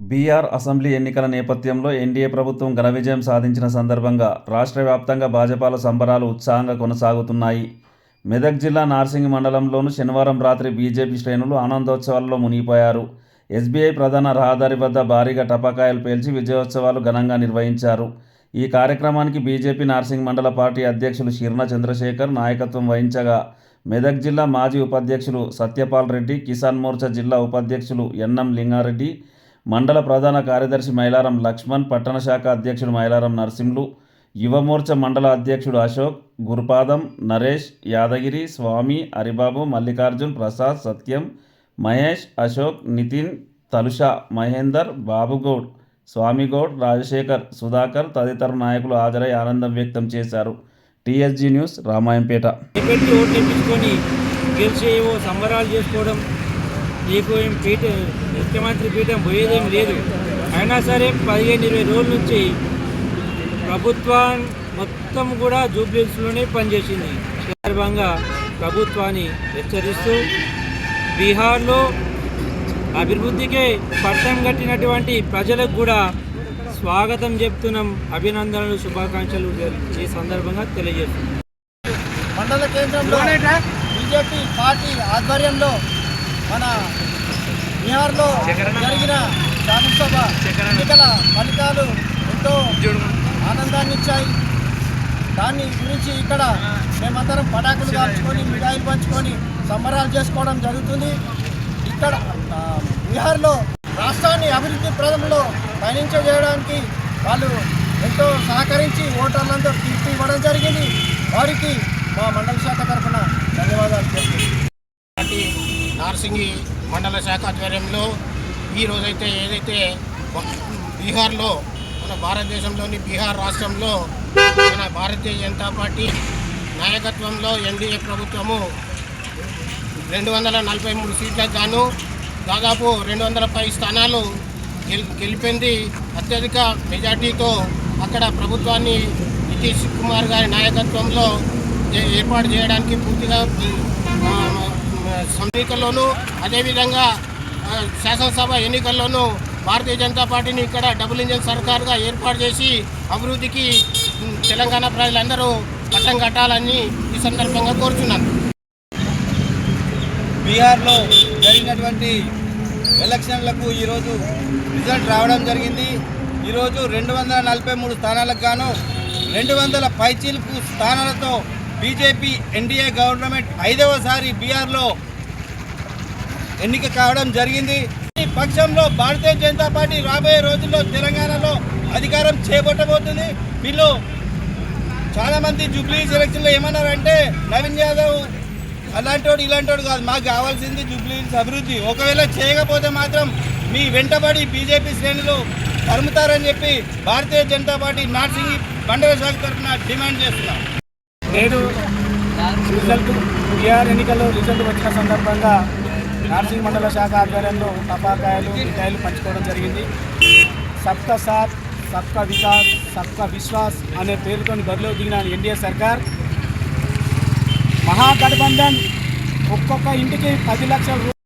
Bihar assembly ఎన్నికల నేపథ్యంలో NDA ప్రభుత్వం ఘన విజయం సాధించిన సందర్భంగా రాష్ట్ర వ్యాప్తంగా భాజపాల సంబరాలు ఉత్సాహంగా కొనసాగుతున్నాయి. మెదక్ జిల్లా నార్సింగి మండలంలోనూ శనివారం రాత్రి బీజేపీ శ్రేణులు ఆనందోత్సవాల్లో మునిగిపోయారు. ఎస్బీఐ ప్రధాన రహదారి వద్ద భారీగా టపాకాయలు పేల్చి విజయోత్సవాలు ఘనంగా నిర్వహించారు. ఈ కార్యక్రమానికి బీజేపీ నార్సింగి మండల పార్టీ అధ్యక్షులు శిర్న చంద్రశేఖర్ నాయకత్వం వహించగా, మెదక్ జిల్లా మాజీ ఉపాధ్యక్షులు సత్యపాల్ రెడ్డి, కిసాన్ మోర్చా జిల్లా ఉపాధ్యక్షులు ఎన్ఎం లింగారెడ్డి, మండల ప్రధాన కార్యదర్శి మైలారం లక్ష్మణ్, పట్టణ శాఖ అధ్యక్షుడు మైలారం నర్సింహులు, యువమోర్చా మండల అధ్యక్షుడు అశోక్, గురుపాదం, నరేష్, యాదగిరి, స్వామి, హరిబాబు, మల్లికార్జున్, ప్రసాద్, సత్యం, మహేష్, అశోక్, నితిన్, తలుషా, మహేందర్, బాబుగౌడ్, స్వామిగౌడ్, రాజశేఖర్, సుధాకర్ తదితర నాయకులు హాజరై ఆనందం వ్యక్తం చేశారు. TSG news, Ramayampet. సంబరాలు చేసుకోవడం, నీకు ఏం ముఖ్యమంత్రి పీఠం పోయేదేం లేదు. అయినా సరే 15-20 రోజుల నుంచి ప్రభుత్వం మొత్తం కూడా జూబ్లీహిల్స్లోనే పనిచేసింది. సందర్భంగా ప్రభుత్వాన్ని హెచ్చరిస్తూ బీహార్లో అభివృద్ధికే పట్టం కట్టినటువంటి ప్రజలకు కూడా స్వాగతం చెప్తున్నాం, అభినందనలు, శుభాకాంక్షలు ఈ సందర్భంగా తెలియజేస్తున్నాం. మండల కేంద్రంలో బీజేపీ పార్టీ ఆధ్వర్యంలో మన బీహార్లో జరిగిన శాసనసభ ఎన్నికల ఫలితాలు ఎంతో ఆనందాన్ని ఇచ్చాయి. దాన్ని గురించి ఇక్కడ మేమందరం పటాకులు కాల్చుకొని, మిఠాయిలు పంచుకొని సంబరాలు చేసుకోవడం జరుగుతుంది. ఇక్కడ బీహార్లో రాష్ట్రాన్ని అభివృద్ధి ప్రదంలో పయనించజేయడానికి వాళ్ళు ఎంతో సహకరించి ఓటర్లందరూ తీర్పు ఇవ్వడం జరిగింది. వారికి మా మండల శాఖ తరఫున ధన్యవాదాలు తెలుపుతున్నాం. నార్సింగి మండల శాఖ ఆధ్వర్యంలో ఈరోజైతే ఏదైతే బీహార్లో మన భారతదేశంలోని బీహార్ రాష్ట్రంలో మన భారతీయ జనతా పార్టీ నాయకత్వంలో ఎన్డీఏ ప్రభుత్వము 243 సీట్లకు గాను దాదాపు 200 స్థానాలు గెలిపింది. అత్యధిక మెజార్టీతో అక్కడ ప్రభుత్వాన్ని నితీష్ కుమార్ గారి నాయకత్వంలో ఏర్పాటు చేయడానికి పూర్తిగా ఎన్నికల్లోనూ అదేవిధంగా శాసనసభ ఎన్నికల్లోనూ భారతీయ జనతా పార్టీని ఇక్కడ డబుల్ ఇంజన్ సర్కార్గా ఏర్పాటు చేసి అభివృద్ధికి తెలంగాణ ప్రజలందరూ పట్టం కట్టాలని ఈ సందర్భంగా కోరుచున్నాను. బీహార్లో జరిగినటువంటి ఎలక్షన్లకు ఈరోజు రిజల్ట్ రావడం జరిగింది. ఈరోజు 243 స్థానాలకు గాను 200 పైచీలకు స్థానాలతో బీజేపీ ఎన్డీఏ గవర్నమెంట్ 5వసారి బీహార్లో ఎన్నిక కావడం జరిగింది. ఈ పక్షంలో భారతీయ జనతా పార్టీ రాబోయే రోజుల్లో తెలంగాణలో అధికారం చేపట్టబోతుంది. వీళ్ళు చాలామంది జూబ్లీహిల్స్ ఎలక్షన్లో ఏమన్నారంటే నవీన్ యాదవ్ అలాంటోడు ఇలాంటోడు కాదు, మాకు కావాల్సింది జూబ్లీహిల్స్ అభివృద్ధి, ఒకవేళ చేయకపోతే మాత్రం మీ వెంటబడి బీజేపీ శ్రేణులు తరుముతారని చెప్పి భారతీయ జనతా పార్టీ నార్సింగి మండల శాఖ తరఫున డిమాండ్ చేస్తున్నాం. నేడు బీహార్ ఎన్నికల్లో రిజల్ట్ వచ్చిన సందర్భంగా నార్సింగి మండల శాఖ ఆధ్వర్యంలో టపాకాయలు, మిఠాయిలు పంచుకోవడం జరిగింది. సబ్కా సాత్, సబ్కా వికాస్, సబ్కా విశ్వాస్ అనే పేరుతో బరిలో దిగిన ఎన్డీఏ సర్కార్ మహాగఠబంధన్ ఒక్కొక్క ఇంటికి 10 లక్షల